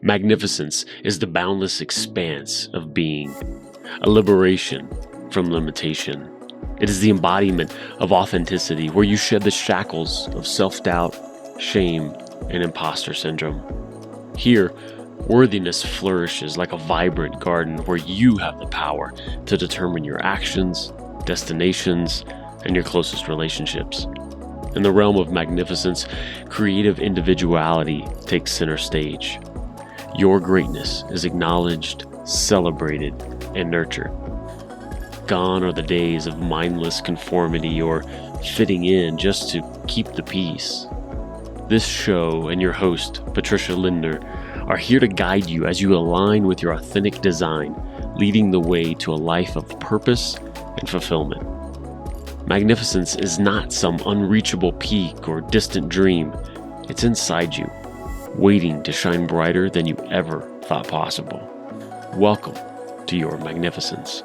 Magnificence is the boundless expanse of being, a liberation from limitation. It is the embodiment of authenticity, where you shed the shackles of self-doubt, shame, and imposter syndrome. Here, worthiness flourishes like a vibrant garden where you have the power to determine your actions, destinations, and your closest relationships. In the realm of magnificence, creative individuality takes center stage. Your greatness is acknowledged, celebrated, and nurtured. Gone are the days of mindless conformity or fitting in just to keep the peace. This show and your host, Patricia Lindner, are here to guide you as you align with your authentic design, leading the way to a life of purpose and fulfillment. Magnificence is not some unreachable peak or distant dream. It's inside you, waiting to shine brighter than you ever thought possible. Welcome to your magnificence.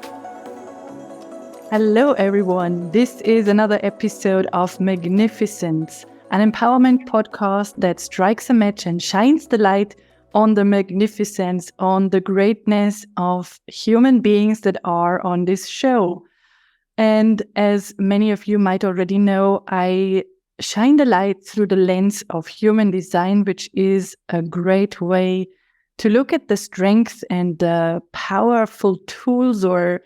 Hello, everyone. This is another episode of Magnificence, an empowerment podcast that strikes a match and shines the light on the magnificence, on the greatness of human beings that are on this show. And as many of you might already know, I shine the light through the lens of human design, which is a great way to look at the strengths and the powerful tools or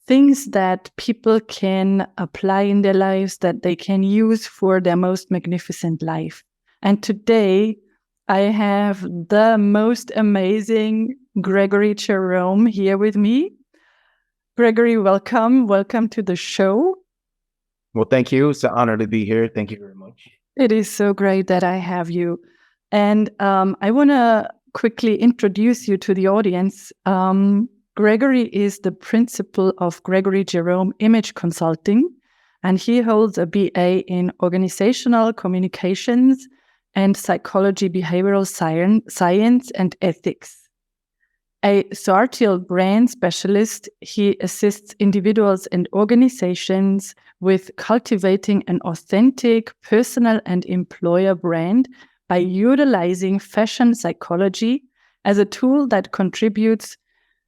things that people can apply in their lives that they can use for their most magnificent life. And today, I have the most amazing Gregory Jerome here with me. Gregory, welcome. Welcome to the show. Well, thank you. It's an honor to be here. Thank you very much. It is so great that I have you. And I want to quickly introduce you to the audience. Gregory is the principal of Gregory Jerome Image Consulting, and he holds a BA in Organizational Communications and Psychology, Behavioral Science, and Ethics. A Sartial brand specialist, he assists individuals and organizations with cultivating an authentic personal and employer brand by utilizing fashion psychology as a tool that contributes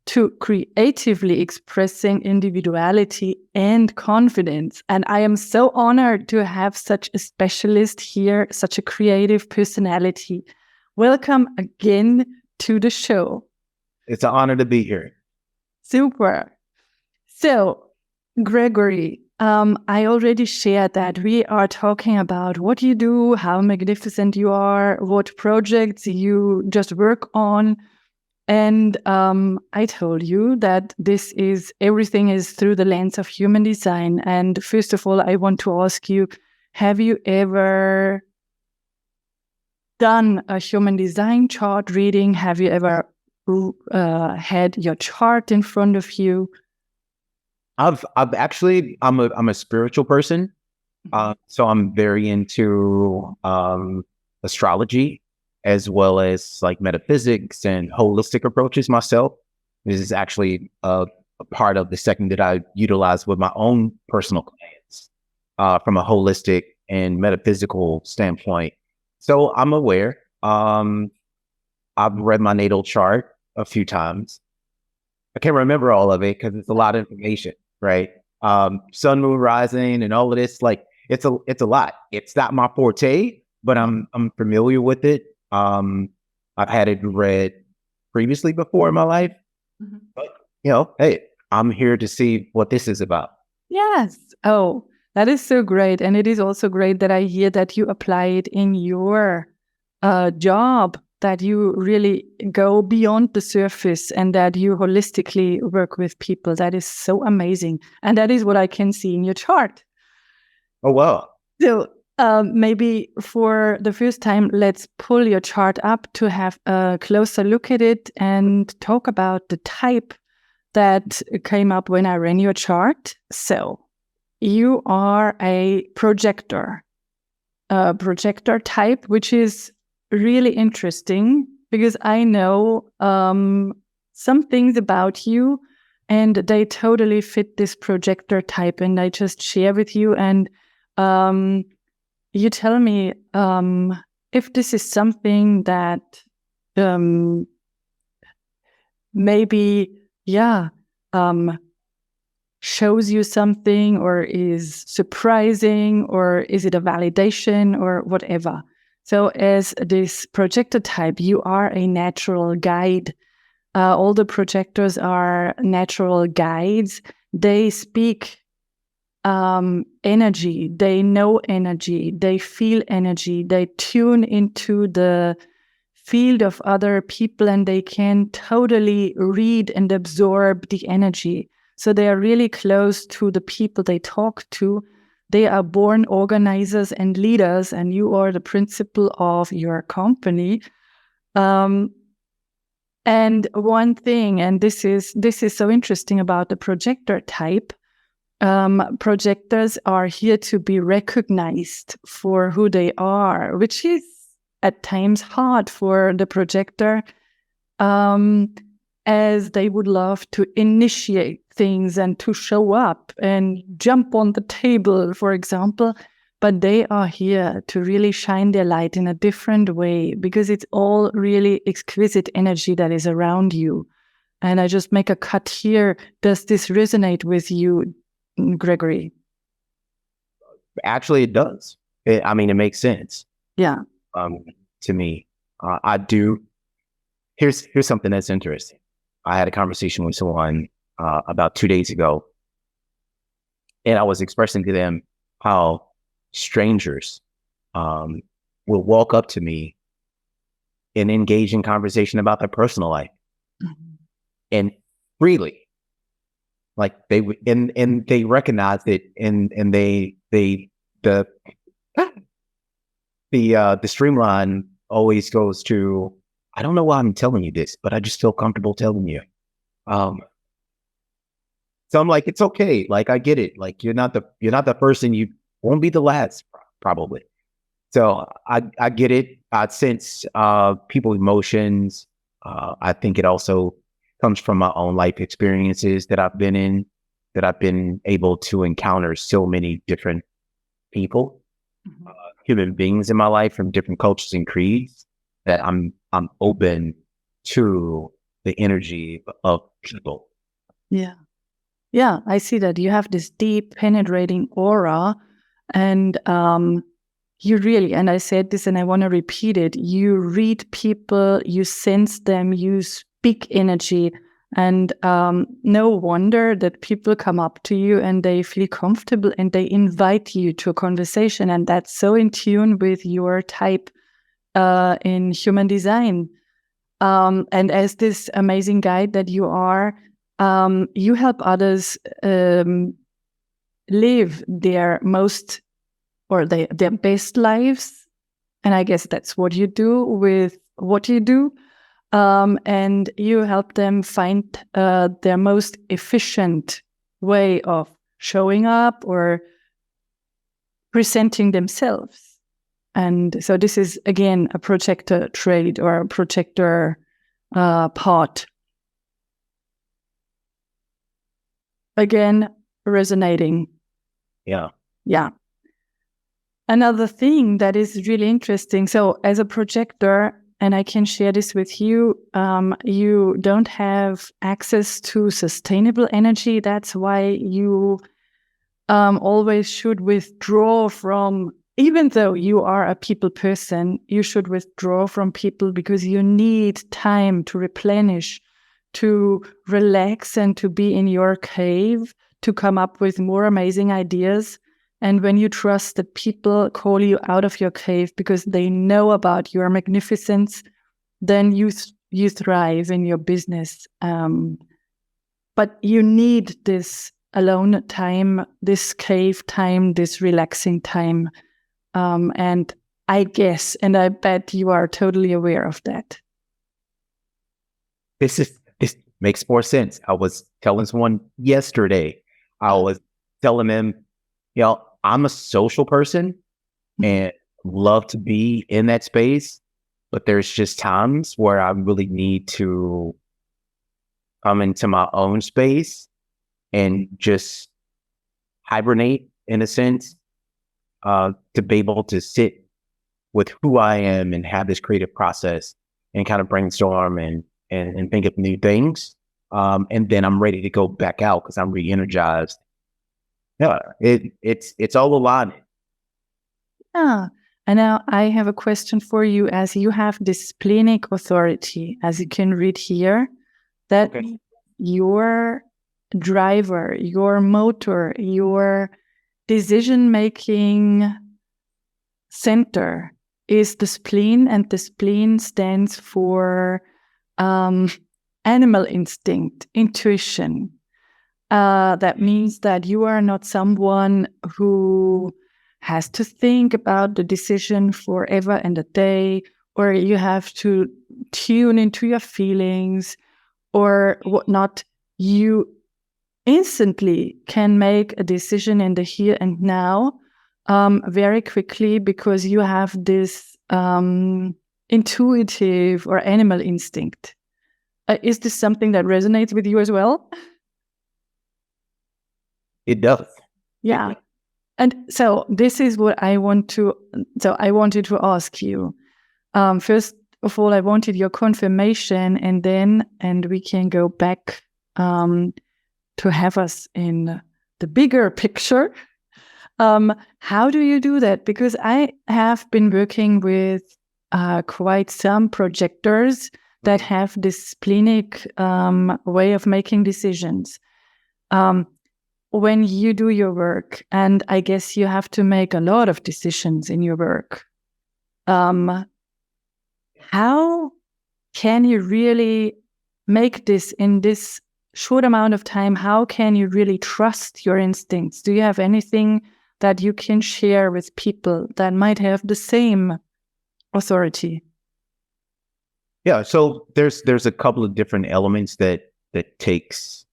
to creatively expressing individuality and confidence. And I am so honored to have such a specialist here, such a creative personality. Welcome again to the show. It's an honor to be here. Super. So, Gregory, I already shared that we are talking about what you do, how magnificent you are, what projects you just work on. And I told you that everything is through the lens of human design. And first of all, I want to ask you, have you ever done a human design chart reading? Have you ever had your chart in front of you? I've actually, I'm a spiritual person. So I'm very into astrology, as well as like metaphysics and holistic approaches myself. This is actually a part of the second that I utilize with my own personal clients from a holistic and metaphysical standpoint. So I'm aware. I've read my natal chart a few times. I can't remember all of it because it's a lot of information, right? Sun, moon, rising, and all of this, like it's a lot. It's not my forte, but I'm familiar with it. I've had it read previously before in my life, but hey, I'm here to see what this is about. Yes. Oh, that is so great. And it is also great that I hear that you apply it in your job, that you really go beyond the surface and that you holistically work with people. That is so amazing. And that is what I can see in your chart. Oh, wow. So maybe for the first time, let's pull your chart up to have a closer look at it and talk about the type that came up when I ran your chart. So you are a projector type, which is really interesting because I know some things about you and they totally fit this projector type, and I just share with you, and you tell me if this is something that maybe, shows you something, or is surprising, or is it a validation, or whatever. So as this projector type, you are a natural guide. All the projectors are natural guides. They speak energy, they know energy, they feel energy, they tune into the field of other people, and they can totally read and absorb the energy. So they are really close to the people they talk to. They are born organizers and leaders, and you are the principal of your company. And one thing, and this is so interesting about the projector type, projectors are here to be recognized for who they are, which is at times hard for the projector, as they would love to initiate things and to show up and jump on the table, for example. But they are here to really shine their light in a different way, because it's all really exquisite energy that is around you. And I just make a cut here. Does this resonate with you, Gregory? Actually, it does. It makes sense. Yeah. To me, I do. Here's something that's interesting. I had a conversation with someone about 2 days ago, and I was expressing to them how strangers will walk up to me and engage in conversation about their personal life, and freely, like they would, and they recognize it, and the streamline always goes to, I don't know why I'm telling you this, but I just feel comfortable telling you. So I'm like, it's okay. Like, I get it. Like, you're not the first, and you won't be the last, probably. So I get it. I sense people's emotions. I think it also comes from my own life experiences that I've been in, that I've been able to encounter so many different people, human beings in my life from different cultures and creeds, that I'm open to the energy of people. Yeah. Yeah, I see that. You have this deep, penetrating aura, and you really, and I said this and I want to repeat it, you read people, you sense them, you speak energy, and no wonder that people come up to you and they feel comfortable and they invite you to a conversation, and that's so in tune with your type in human design. And as this amazing guide that you are, you help others live their most, or their best lives. And I guess that's what you do with what you do. And you help them find their most efficient way of showing up or presenting themselves. And so this is, again, a projector trait, or a projector part. Again, resonating. Yeah. Yeah. Another thing that is really interesting. So as a projector, and I can share this with you, you don't have access to sustainable energy. That's why you always should withdraw from, even though you are a people person, you should withdraw from people, because you need time to replenish, to relax, and to be in your cave, to come up with more amazing ideas. And when you trust that people call you out of your cave because they know about your magnificence, then you thrive in your business. But you need this alone time, this cave time, this relaxing time. And I guess, and I bet you are totally aware of that. This makes more sense. I was telling someone yesterday, I was telling them, I'm a social person and love to be in that space, but there's just times where I really need to come into my own space and just hibernate, in a sense, to be able to sit with who I am and have this creative process and kind of brainstorm and think of new things. And then I'm ready to go back out because I'm re-energized. Yeah, it's all alignment. Yeah. And now I have a question for you. As you have this splenic authority, as you can read here, that your driver, your motor, your decision-making center is the spleen, and the spleen stands for animal instinct, intuition. That means that you are not someone who has to think about the decision forever and a day, or you have to tune into your feelings or whatnot. You instantly can make a decision in the here and now very quickly because you have this intuitive or animal instinct. Is this something that resonates with you as well? It does. Yeah. And so this is what I wanted to ask you. First of all, I wanted your confirmation, and we can go back to have us in the bigger picture. How do you do that? Because I have been working with quite some projectors that have this splenic way of making decisions. When you do your work, and I guess you have to make a lot of decisions in your work, how can you really make this in this short amount of time? How can you really trust your instincts? Do you have anything that you can share with people that might have the same authority? Yeah, so there's a couple of different elements that takes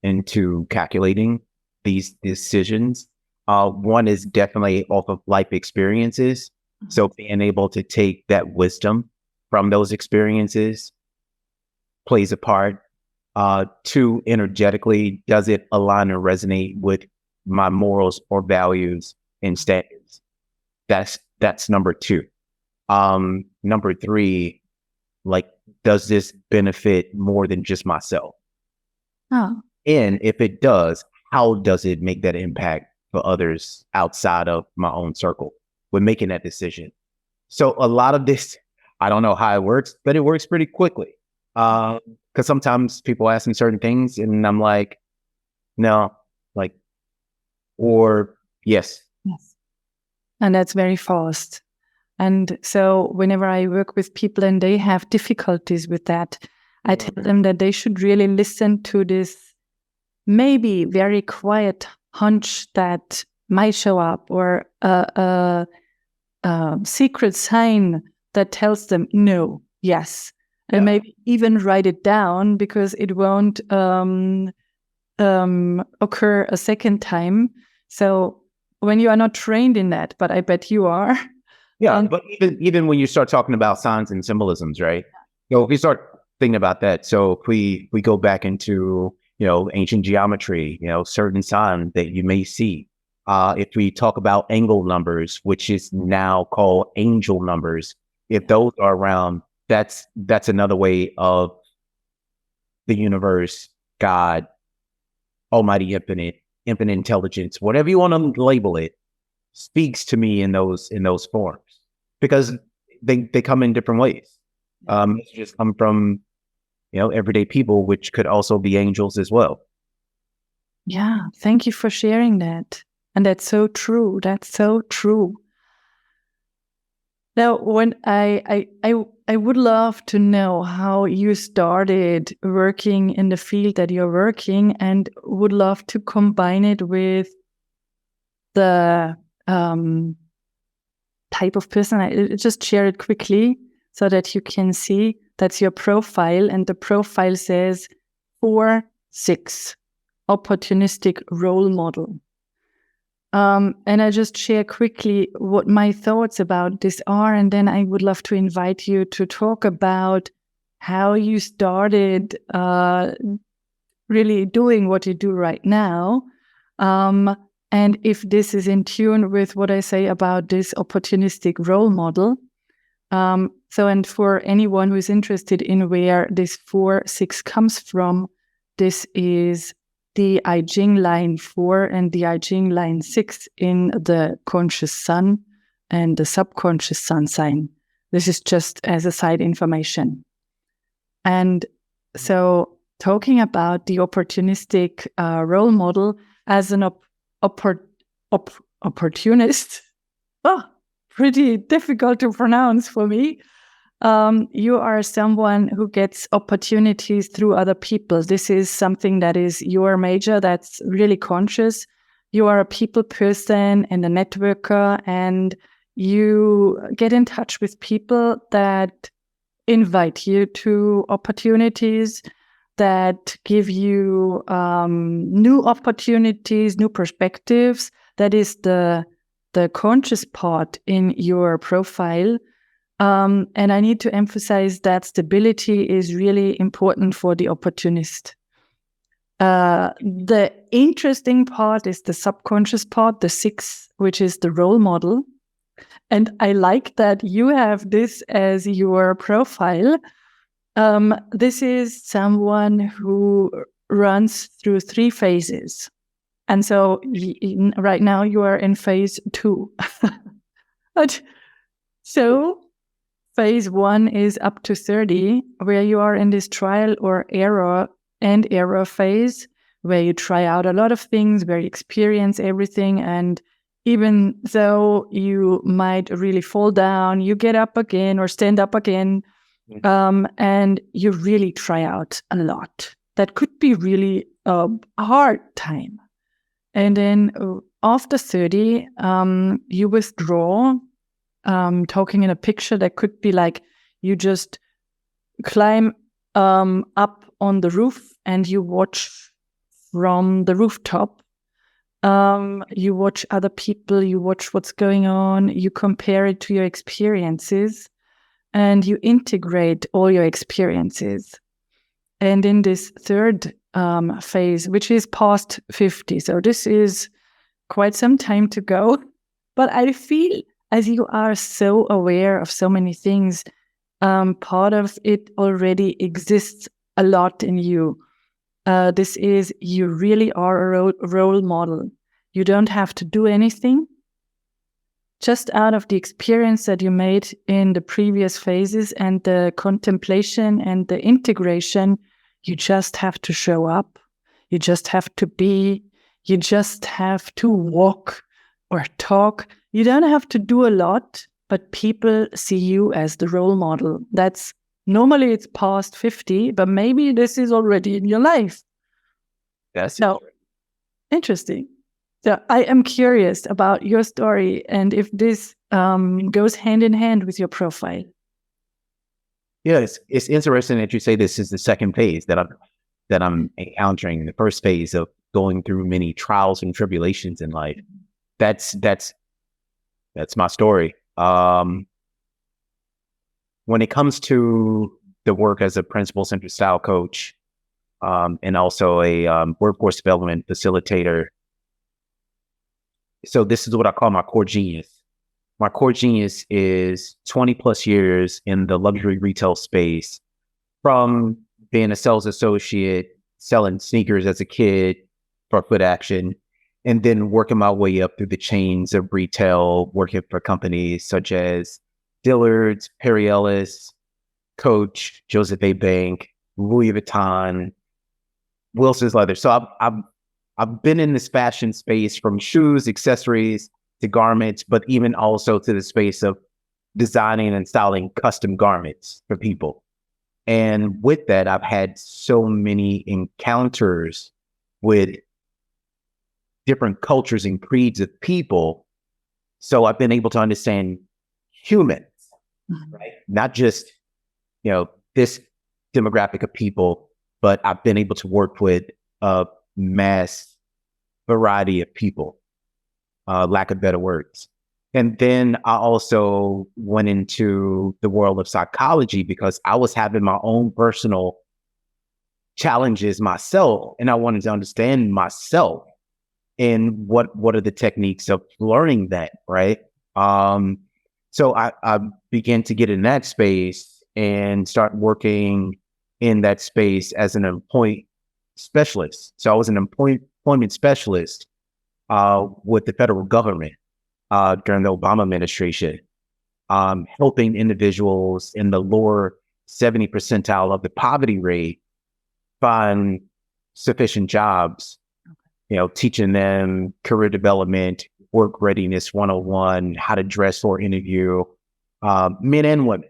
into calculating these decisions. One is definitely off of life experiences. So being able to take that wisdom from those experiences plays a part. Two, energetically, does it align or resonate with my morals or values and standards? That's number two. Number three, like, does this benefit more than just myself? Oh. And if it does, how does it make that impact for others outside of my own circle when making that decision? So a lot of this, I don't know how it works, but it works pretty quickly. Because sometimes people ask me certain things and I'm like, no, like, or yes. Yes. And that's very fast. And so whenever I work with people and they have difficulties with that, I tell them that they should really listen to this maybe very quiet hunch that might show up, or a secret sign that tells them no, yes. Yeah. And maybe even write it down because it won't occur a second time. So when you are not trained in that, but I bet you are. Yeah, but even when you start talking about signs and symbolisms, right? You know, if we start thinking about that, so if we go back into, you know, ancient geometry, you know, certain signs that you may see. If we talk about angle numbers, which is now called angel numbers, if those are around, that's another way of the universe, God, Almighty, infinite intelligence, whatever you want to label it, speaks to me in those forms, because they come in different ways. Just come from, you know, everyday people, which could also be angels as well. Yeah, thank you for sharing that. And that's so true. That's so true. Now, when I would love to know how you started working in the field that you're working, and would love to combine it with the type of person. I just share it quickly so that you can see that's your profile, and the profile says 4-6, opportunistic role model. And I just share quickly what my thoughts about this are, and then I would love to invite you to talk about how you started really doing what you do right now. And if this is in tune with what I say about this opportunistic role model. So, and for anyone who is interested in where this 4-6 comes from, this is the I Ching line 4 and the I Ching line 6 in the conscious sun and the subconscious sun sign. This is just as a side information. And so talking about the opportunistic role model as an opportunist, pretty difficult to pronounce for me. You are someone who gets opportunities through other people. This is something that is your major, that's really conscious. You are a people person and a networker, and you get in touch with people that invite you to opportunities, that give you new opportunities, new perspectives. That is the conscious part in your profile. And I need to emphasize that stability is really important for the opportunist. The interesting part is the subconscious part, the 6, which is the role model. And I like that you have this as your profile. This is someone who runs through 3 phases. And so right now you are in phase 2. But so phase 1 is up to 30, where you are in this trial or error phase, where you try out a lot of things, where you experience everything. And even though you might really fall down, you get up again or stand up again, and you really try out a lot. That could be really a hard time. And then after 30, you withdraw. Talking in a picture that could be like you just climb up on the roof and you watch from the rooftop. You watch other people, you watch what's going on, you compare it to your experiences, and you integrate all your experiences. And in this third phase, which is past 50, so this is quite some time to go, but I feel as you are so aware of so many things, part of it already exists a lot in you. This is, you really are a role model. You don't have to do anything. Just out of the experience that you made in the previous phases and the contemplation and the integration, you just have to show up. You just have to be. You just have to walk or talk. You don't have to do a lot, but people see you as the role model. That's normally it's past 50, but maybe this is already in your life. That's so interesting. So I am curious about your story and if this goes hand in hand with your profile. Yeah, it's interesting that you say this is the second phase that I'm encountering. The first phase of going through many trials and tribulations in life. That's my story. When it comes to the work as a principle-centered style coach, and also a workforce development facilitator, so this is what I call my core genius. My core genius is 20 plus years in the luxury retail space, from being a sales associate, selling sneakers as a kid for Foot Action, and then working my way up through the chains of retail, working for companies such as Dillard's, Perry Ellis, Coach, Joseph A. Bank, Louis Vuitton, Wilson's Leather. So I've been in this fashion space, from shoes, accessories to garments, but even also to the space of designing and styling custom garments for people. And with that, I've had so many encounters with different cultures and creeds of people. So I've been able to understand humans, right? Not just, this demographic of people, but I've been able to work with a mass variety of people, lack of better words. And then I also went into the world of psychology because I was having my own personal challenges myself, and I wanted to understand myself and what are the techniques of learning that, right? So I began to get in that space and start working in that space as an employment specialist. So I was an employment specialist with the federal government during the Obama administration, helping individuals in the lower 70 percentile of the poverty rate find sufficient jobs, teaching them career development, work readiness 101, how to dress for interview, men and women.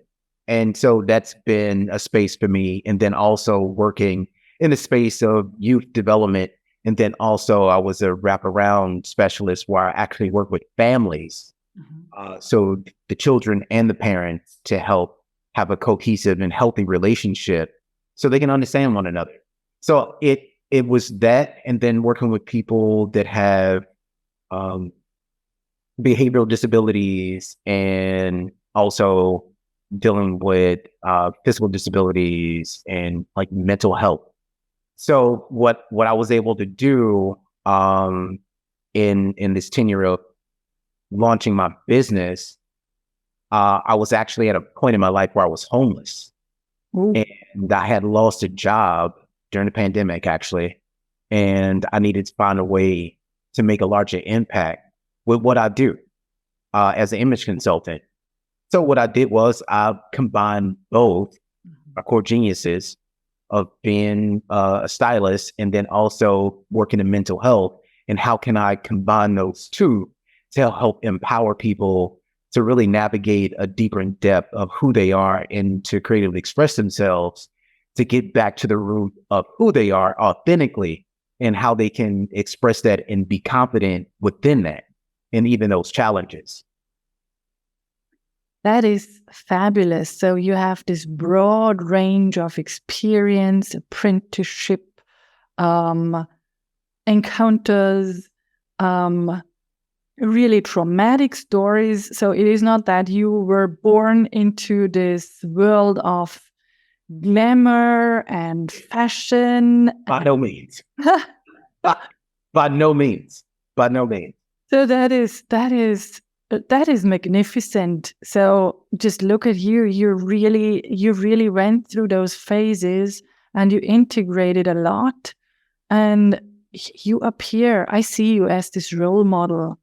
And so that's been a space for me. And then also working in the space of youth development. And then also I was a wraparound specialist where I actually work with families. So the children and the parents to help have a cohesive and healthy relationship so they can understand one another. So it was that, and then working with people that have behavioral disabilities and also dealing with physical disabilities and like mental health. So what I was able to do in this tenure of launching my business, I was actually at a point in my life where I was homeless. Ooh. And I had lost a job during the pandemic, actually, and I needed to find a way to make a larger impact with what I do as an image consultant. So what I did was I combined both my core geniuses of being a stylist and then also working in mental health, and how can I combine those two to help empower people to really navigate a deeper in depth of who they are and to creatively express themselves, to get back to the root of who they are authentically and how they can express that and be confident within that and even those challenges. That is fabulous. So you have this broad range of experience, apprenticeship, encounters, really traumatic stories. So it is not that you were born into this world of glamour and fashion. By no means. By no means. By no means. So that is magnificent. So just look at you. You really went through those phases and you integrated a lot. And you appear, I see you as this role model.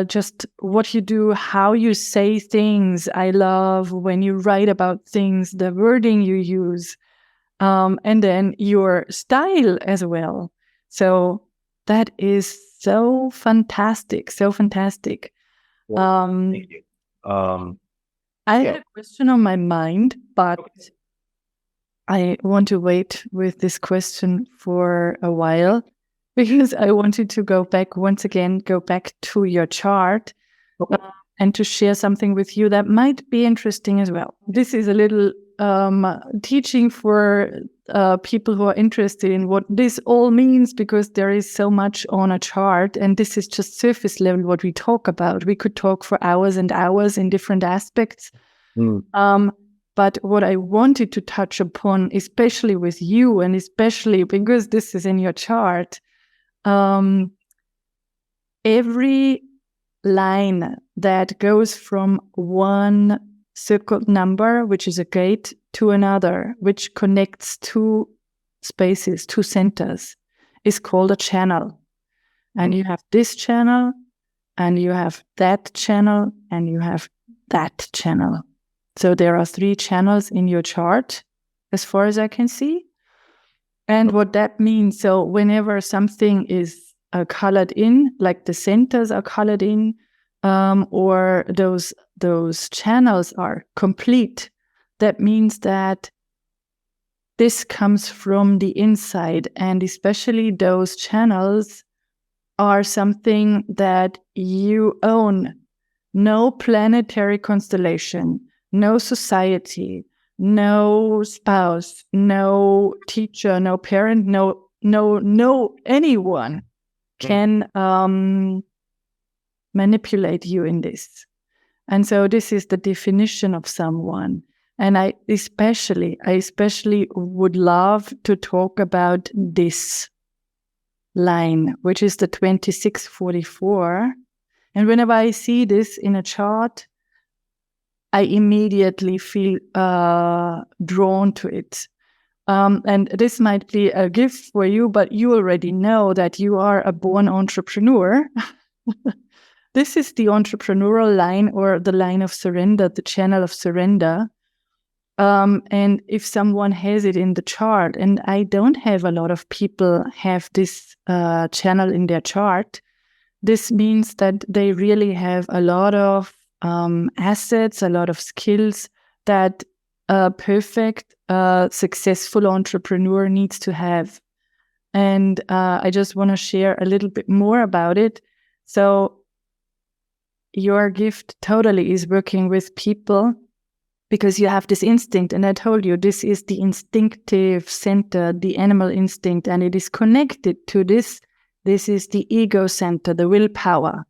Just what you do, how you say things. I love when you write about things, the wording you use, and then your style as well. So that is so fantastic, so fantastic. Thank you. I had a question on my mind, but I want to wait with this question for a while, because I wanted to go back to your chart and to share something with you that might be interesting as well. This is a little teaching for people who are interested in what this all means, because there is so much on a chart, and this is just surface level what we talk about. We could talk for hours and hours in different aspects. But what I wanted to touch upon, especially with you, and especially because this is in your chart, every line that goes from one circled number, which is a gate, to another, which connects two spaces, two centers, is called a channel. And you have this channel, and you have that channel, and you have that channel. So there are 3 channels in your chart, as far as I can see. And what that means, so whenever something is colored in, like the centers are colored in, or those channels are complete, that means that this comes from the inside, and especially those channels are something that you own. No planetary constellation, no society, no spouse, no teacher, no parent, no anyone can manipulate you in this. And so this is the definition of someone. And I especially would love to talk about this line, which is the 2644. And whenever I see this in a chart, I immediately feel drawn to it. And this might be a gift for you, but you already know that you are a born entrepreneur. This is the entrepreneurial line, or the line of surrender, the channel of surrender. And if someone has it in the chart, and I don't have a lot of people have this channel in their chart, this means that they really have a lot of assets, a lot of skills that a perfect, successful entrepreneur needs to have. And I just want to share a little bit more about it. So your gift totally is working with people, because you have this instinct. And I told you, this is the instinctive center, the animal instinct, and it is connected to this. This is the ego center, the willpower.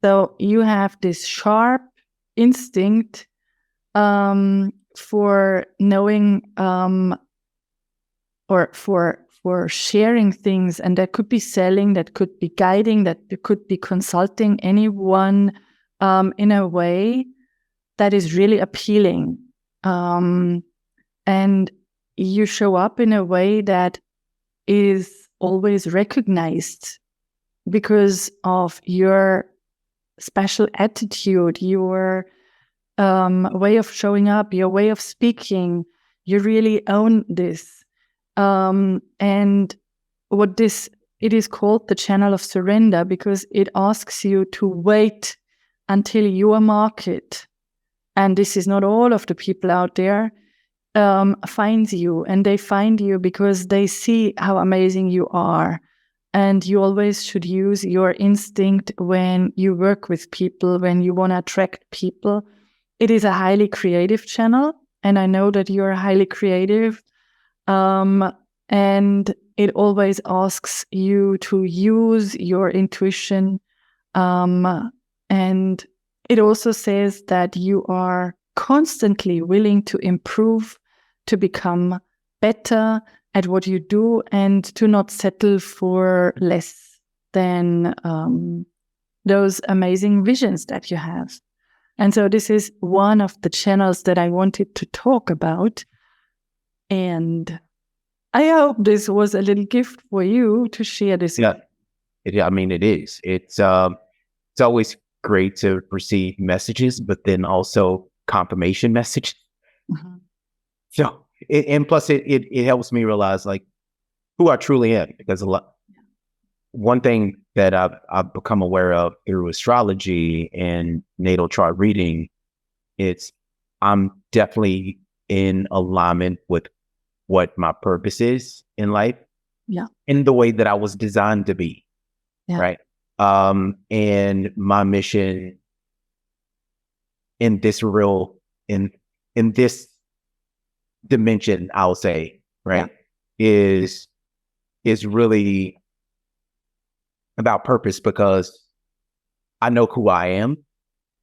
So you have this sharp instinct for knowing or for sharing things. And that could be selling, that could be guiding, that could be consulting anyone in a way that is really appealing. And you show up in a way that is always recognized because of your special attitude, your way of showing up, your way of speaking. You really own this. And it is called the channel of surrender, because it asks you to wait until your market, and this is not all of the people out there, finds you. And they find you because they see how amazing you are. And you always should use your instinct when you work with people, when you want to attract people. It is a highly creative channel, and I know that you're highly creative. And it always asks you to use your intuition. And it also says that you are constantly willing to improve, to become better at what you do, and to not settle for less than those amazing visions that you have. And so this is one of the channels that I wanted to talk about. And I hope this was a little gift for you to share this. Yeah, I mean, it is. It's always great to receive messages, but then also confirmation messages. Mm-hmm. So, and plus it helps me realize like who I truly am, because one thing that I've become aware of through astrology and natal chart reading, I'm definitely in alignment with what my purpose is in life. Yeah. In the way that I was designed to be. Yeah. Right. And my mission in this in this dimension, I'll say, right, is really about purpose, because I know who I am.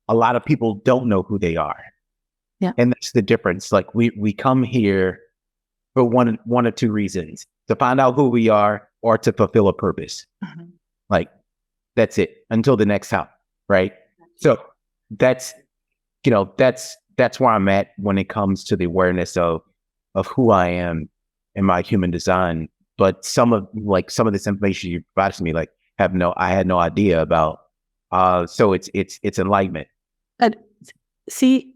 A lot of people don't know who they are. Yeah. And that's the difference. Like we come here for one or two reasons: to find out who we are, or to fulfill a purpose. Mm-hmm. Like, that's it until the next time. Right. So that's where I'm at when it comes to the awareness of who I am and my human design. But some of this information you provided to me, like, I had no idea about. So it's enlightenment. And see,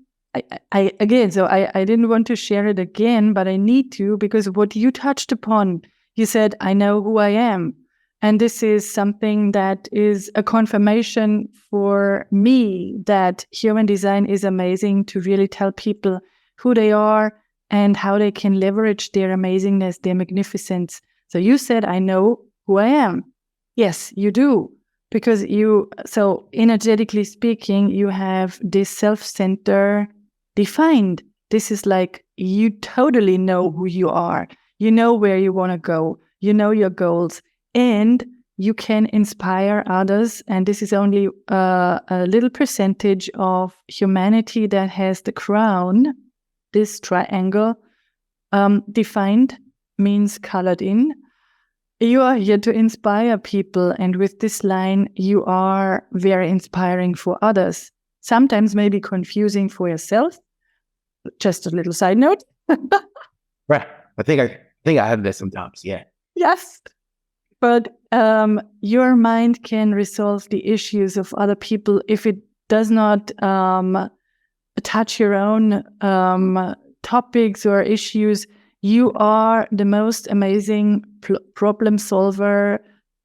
I again, so I didn't want to share it again, but I need to, because what you touched upon, you said, I know who I am. And this is something that is a confirmation for me that human design is amazing, to really tell people who they are and how they can leverage their amazingness, their magnificence. So you said, I know who I am. Yes, you do. Because so energetically speaking, you have this self-center defined. This is like, you totally know who you are. You know where you want to go. You know your goals. And you can inspire others. And this is only a little percentage of humanity that has the crown, this triangle, defined, means colored in. You are here to inspire people. And with this line, you are very inspiring for others. sometimes maybe confusing for yourself. Just a little side note. Right. I think I have this sometimes. Yeah. Yes. But your mind can resolve the issues of other people if it does not touch your own topics or issues. You are the most amazing problem solver,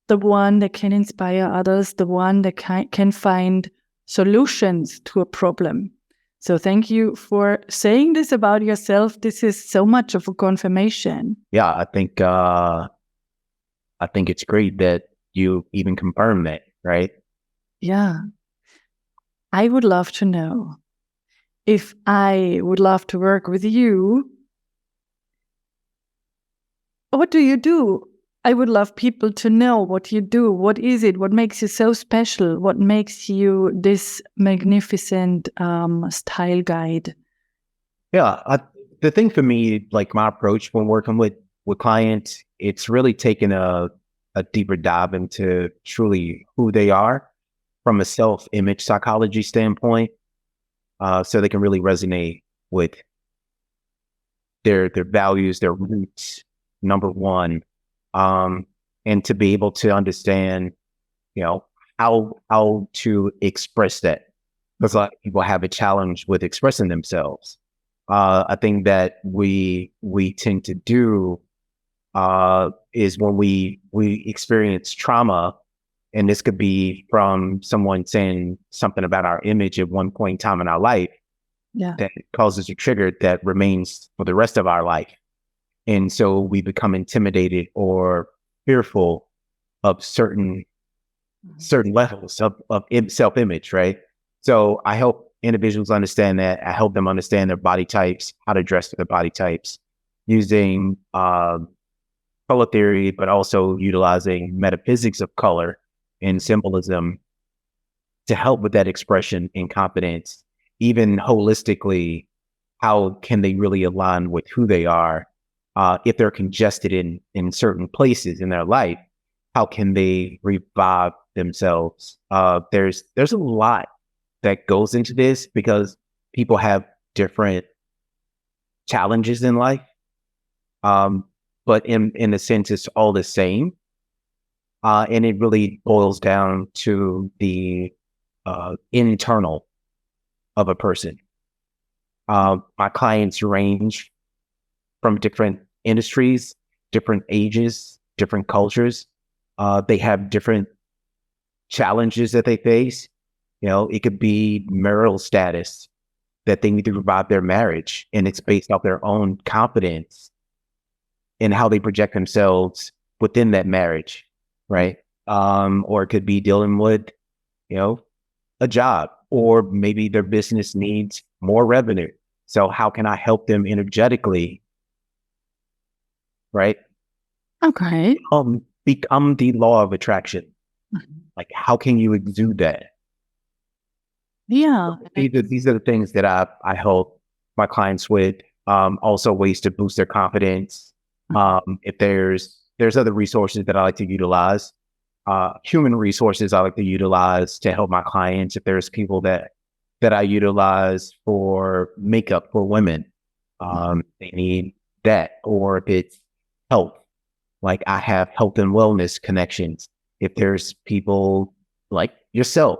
the one that can inspire others, the one that can find solutions to a problem. So thank you for saying this about yourself. This is so much of a confirmation. Yeah, I think it's great that you even confirm that, right? Yeah. I would love to know, if I would love to work with you, what do you do? I would love people to know what you do. What is it? What makes you so special? What makes you this magnificent style guide? Yeah, the thing for me, like my approach when working with clients, it's really taking a deeper dive into truly who they are from a self-image psychology standpoint, so they can really resonate with their values, their roots, number one, and to be able to understand, how to express that, because a lot of people have a challenge with expressing themselves. I think that we tend to do is when we experience trauma, and this could be from someone saying something about our image at one point in time in our life, that causes a trigger that remains for the rest of our life. And so we become intimidated or fearful of certain levels of self-image, right? So I help individuals understand that. I help them understand their body types, how to dress for their body types, using color theory, but also utilizing metaphysics of color and symbolism to help with that expression and confidence. Even holistically, how can they really align with who they are? If they're congested in certain places in their life, how can they revive themselves? There's a lot that goes into this, because people have different challenges in life. But in a sense, it's all the same. And it really boils down to the internal of a person. My clients range from different industries, different ages, different cultures. They have different challenges that they face. It could be marital status, that they need to revive their marriage, and it's based off their own confidence and how they project themselves within that marriage, right? Or it could be dealing with, a job, or maybe their business needs more revenue. So how can I help them energetically, right? Okay. Become the law of attraction. Like, how can you exude that? Yeah. These are the things that I help my clients with. Also ways to boost their confidence. If there's other resources that I like to utilize, human resources I like to utilize to help my clients. If there's people that I utilize for makeup for women, they need that. Or if it's health, like I have health and wellness connections. If there's people like yourself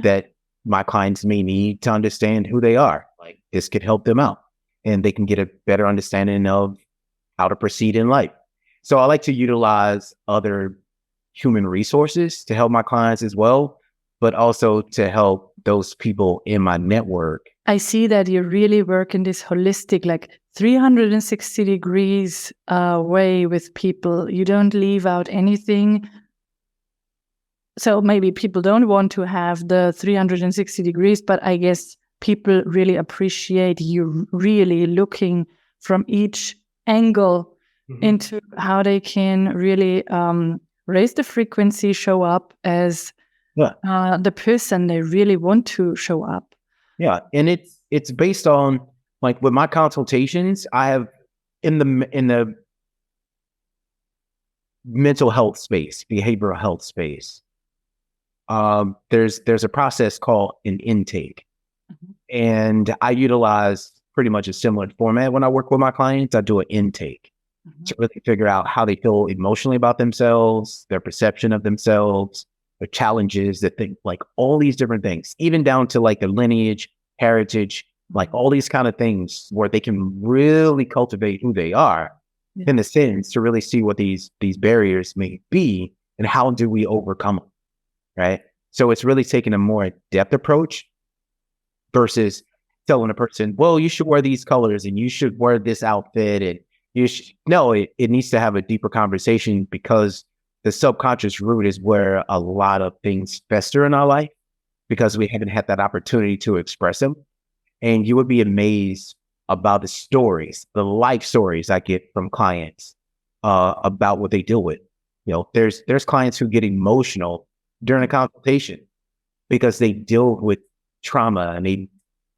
that my clients may need to understand who they are, like this could help them out, and they can get a better understanding of how to proceed in life. So I like to utilize other human resources to help my clients as well, but also to help those people in my network. I see that you really work in this holistic, like 360 degrees way with people. You don't leave out anything. So maybe people don't want to have the 360 degrees, but I guess people really appreciate you really looking from each angle into how they can really raise the frequency, show up as the person they really want to show up. Yeah, and it's based on, like, with my consultations, I have in the mental health space, behavioral health space. There's a process called an intake. And I utilize pretty much a similar format when I work with my clients. I do an intake to really figure out how they feel emotionally about themselves, their perception of themselves, their challenges, that think like all these different things, even down to like their lineage, heritage, like all these kind of things where they can really cultivate who they are in a sense to really see what these barriers may be and how do we overcome them, right? So it's really taking a more in-depth approach versus telling a person, well, you should wear these colors and you should wear this outfit. And no, it needs to have a deeper conversation because the subconscious root is where a lot of things fester in our life because we haven't had that opportunity to express them. And you would be amazed about the stories, the life stories I get from clients about what they deal with. You know, there's clients who get emotional during a consultation because they deal with trauma and they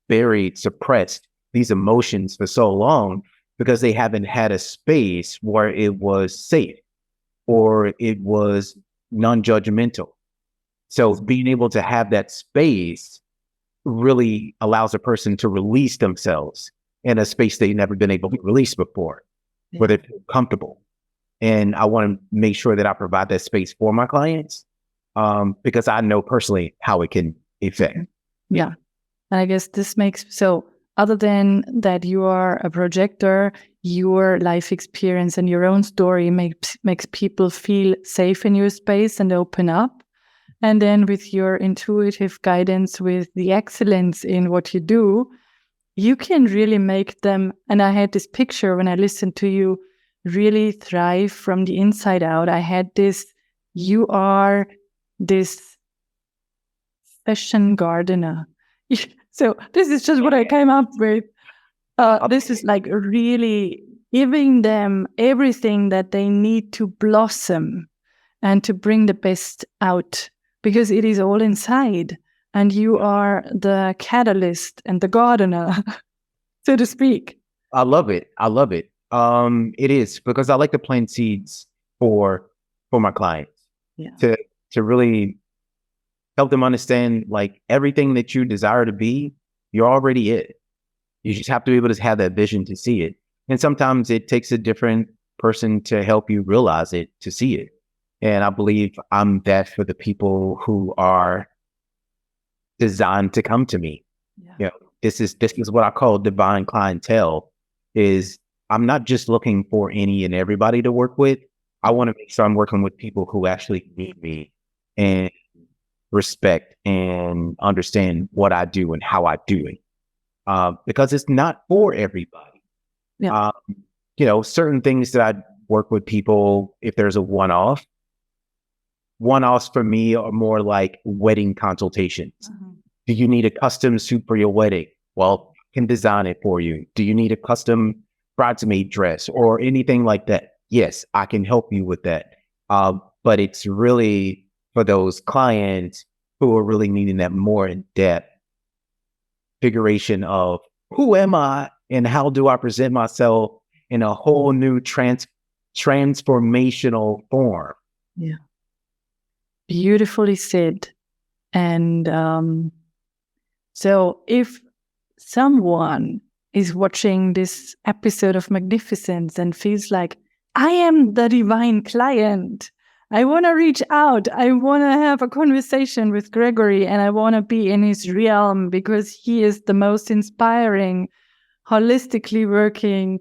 buried, suppressed these emotions for so long because they haven't had a space where it was safe or it was non-judgmental. So being able to have that space really allows a person to release themselves in a space they've never been able to release before, where they feel comfortable. And I want to make sure that I provide that space for my clients because I know personally how it can affect. Yeah. And I guess this makes, so other than that you are a projector, your life experience and your own story makes people feel safe in your space and open up. And then with your intuitive guidance, with the excellence in what you do, you can really make them, and I had this picture when I listened to you, really thrive from the inside out. I had this, you are this fashion gardener. So this is just what I came up with. This is like really giving them everything that they need to blossom and to bring the best out, because it is all inside. And you are the catalyst and the gardener, so to speak. I love it. I love it. It is because I like to plant seeds for my clients to really help them understand like everything that you desire to be, you're already it. You just have to be able to have that vision to see it. And sometimes it takes a different person to help you realize it, to see it. And I believe I'm that for the people who are designed to come to me. Yeah. You know, this is what I call divine clientele. Is I'm not just looking for any and everybody to work with. I want to make sure I'm working with people who actually need me and respect and understand what I do and how I do it. Because it's not for everybody. Yeah. You know, certain things that I work with people, if there's a one-offs for me are more like wedding consultations. Do you need a custom suit for your wedding? Well, I can design it for you. Do you need a custom bridesmaid dress or anything like that? Yes, I can help you with that. But it's really for those clients who are really needing that more in-depth figuration of who am I and how do I present myself in a whole new transformational form. Yeah. Beautifully said. And so if someone is watching this episode of Magnificence and feels like, I am the divine client, I want to reach out, I want to have a conversation with Gregory, and I want to be in his realm because he is the most inspiring, holistically working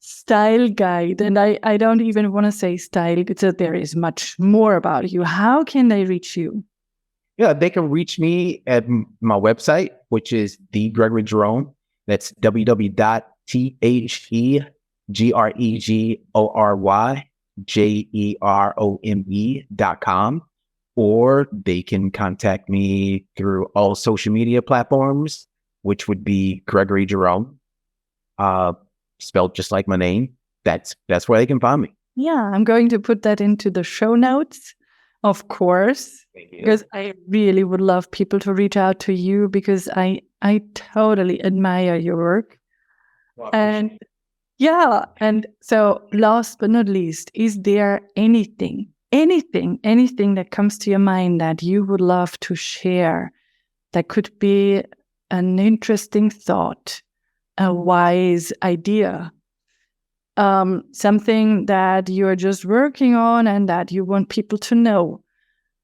style guide. And I don't even want to say style, because there is much more about you. How can they reach you? Yeah, they can reach me at my website, which is the Gregory Jerome. That's www.thegregoryjerome.com. Or they can contact me through all social media platforms, which would be Gregory Jerome, spelled just like my name. That's where they can find me. Yeah, I'm going to put that into the show notes, of course, because I really would love people to reach out to you, because I totally admire your work. Well, and so last but not least, is there anything that comes to your mind that you would love to share That could be an interesting thought, a wise idea, something that you're just working on and that you want people to know,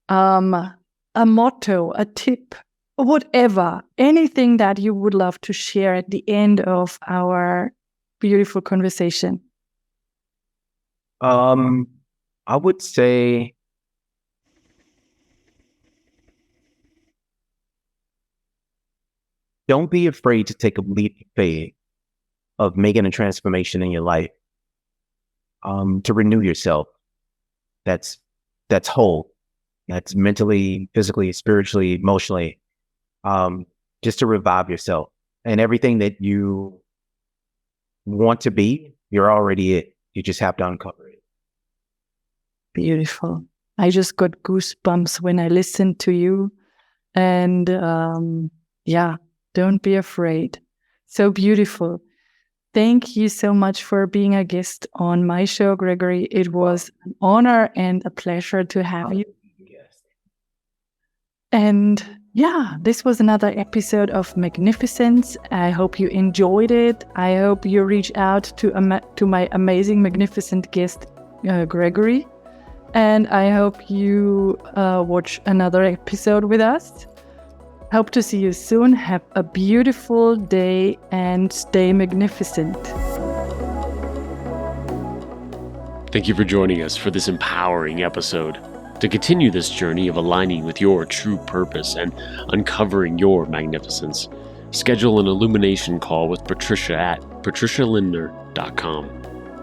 a motto, a tip, whatever, anything that you would love to share at the end of our beautiful conversation. I would say don't be afraid to take a leap of faith of making a transformation in your life, to renew yourself. That's whole. That's mentally, physically, spiritually, emotionally, just to revive yourself. And everything that you want to be, you're already it. You just have to uncover it. Beautiful. I just got goosebumps when I listened to you. And don't be afraid. So beautiful. Thank you so much for being a guest on my show, Gregory. It was an honor and a pleasure to have you. And this was another episode of Magnificence. I hope you enjoyed it. I hope you reach out to my amazing, magnificent guest, Gregory. And I hope you watch another episode with us. Hope to see you soon. Have a beautiful day and stay magnificent. Thank you for joining us for this empowering episode. To continue this journey of aligning with your true purpose and uncovering your magnificence, schedule an illumination call with Patricia at patricialindner.com.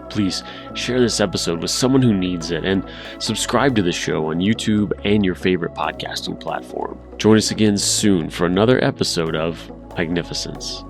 Please share this episode with someone who needs it and subscribe to the show on YouTube and your favorite podcasting platform. Join us again soon for another episode of Magnificence.